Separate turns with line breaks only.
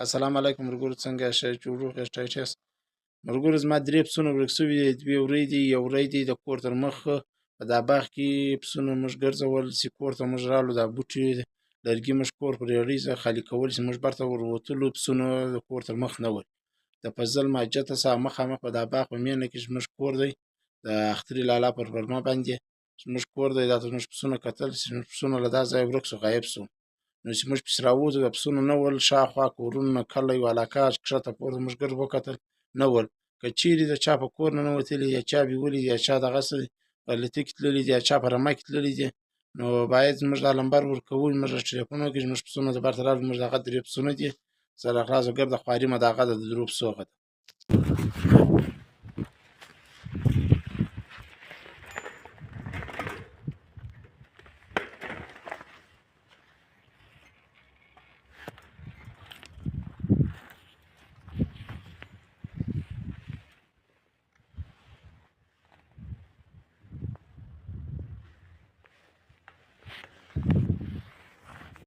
السلام علیکم ملګرو، څنګه یاست؟ جوړ روغ یاست؟ ټایټ یاست؟ ملګرو، زما 3 پسونه ورک سوي دي. 2 وری دي، 1 وری دی. د کور تر مخ په دا باغ کې پسونه موږ ګرځول چې کور ته موږ رالو. دا بوټي لرګي موږ کور پر یړۍ خالي کول چې موږ برته ور وتلو. پسونه د کور تر مخ نه ول. د فضل ماجته سره مخامخ په دا باغ په مینه کې زموږ کور دی. د اختري لالا پر برمه باندې زموږ کور دی. دا زموږ پسونه کتل چې زموږ پسونه له دا ځایه ورک سو، غایب سو. نو چې موږ پسې راووتو، د پسونو نه ول. شاوخوا کورونه، کلی، علاقه ښکته پورته موږ ګرد وکتل، نه ول. که چیرې د چا په کور ننوتلي یا چا بیولي دي یا چا دغسې غلطي کې تللي دي یا چا په رمه کې تللي دي، نو باید زموږ دا نمبر ورکوو، زموږ ټلیفون وکړي. زموږ پسونه د برته راغلي، زموږ دغه 3 پسونه دي. سره غلاظ ګرده خواري مه د هغه د 2 پسو هغه ده.